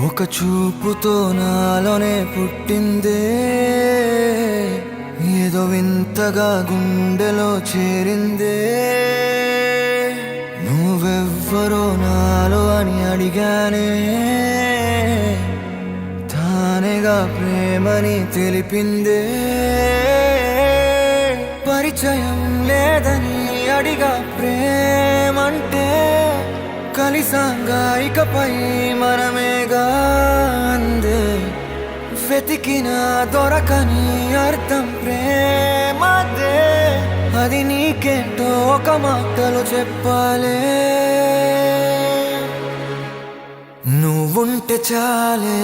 ఒక చూపుతో నాలోనే పుట్టిందే, ఏదో వింతగా గుండెలో చేరిందే. నువ్వెవ్వరో నాలో అని అడిగానే, తానేగా ప్రేమని తెలిపిందే. పరిచయం లేదని అడిగా ప్రేమంటే, కలిసాంగా ఇకపై మనమేగా అందే. వెతికిన దొరకని అర్థం ప్రేమదే, అది నీకేంటో ఒక మాటలో చెప్పాలే. నువ్వుంటే చాలే,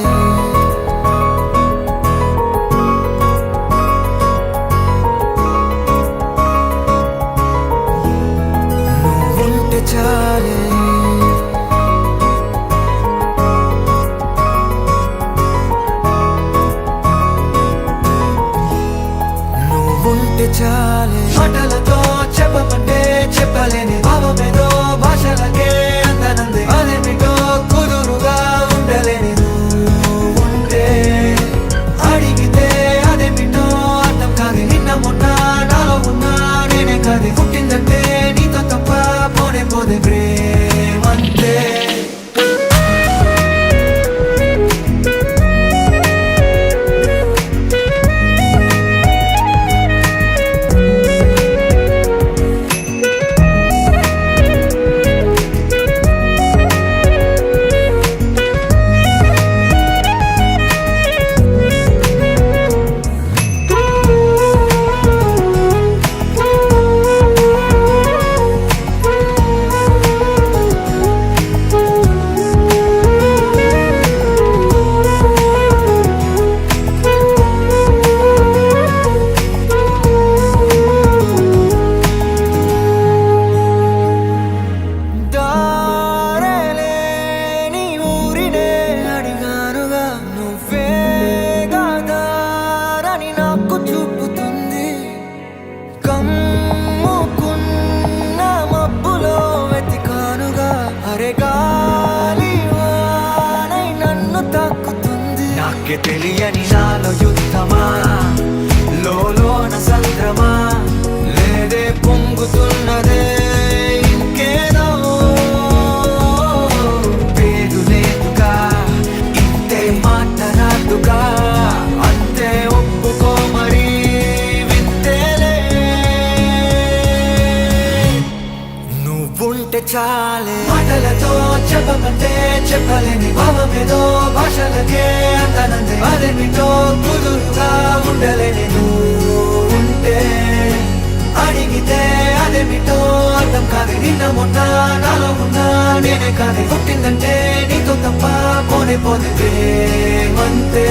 నువ్వుంటే చాలే, నువ్వుంటే చాలే. మాటలతో చెప్పమంటే చెప్పలేని భావమేదో భాషలకే అందనందే. అదేమిటో కుదురుగా ఉండలేని నువ్వుంటే, అడిగితే అదేమిటో అర్థం కాదు. నిన్న మొన్న నాలో ఉన్నా నేనే కాదు. పుట్టిందంటే నీతో తప్ప పోనే పోదే ప్రేమంతే. నాకే తెలియని నాలో యుద్ధమా, లోన సంద్రమా, లేదే పొంగుతున్నదే ఇంకేదో. పేరు లేదుగా, ఇంతే మాట రాదుగా, అంతే ఒప్పుకో మరి వింతేలే. నువ్వుంటే చాలే, మాటలతో చెప్పమంటే చెప్పలేని భావమేదో భాషలకే అందనందే. అదేమిటో కుదురుగా ఉండలేని నువ్వుంటే, అడిగితే అదేమిటో అర్థం కాదు. నిన్న మొన్న నాలో ఉన్నా నేనే కాదు. పుట్టిందంటే నీతో తప్ప పోనే పోతే ప్రేమంతే.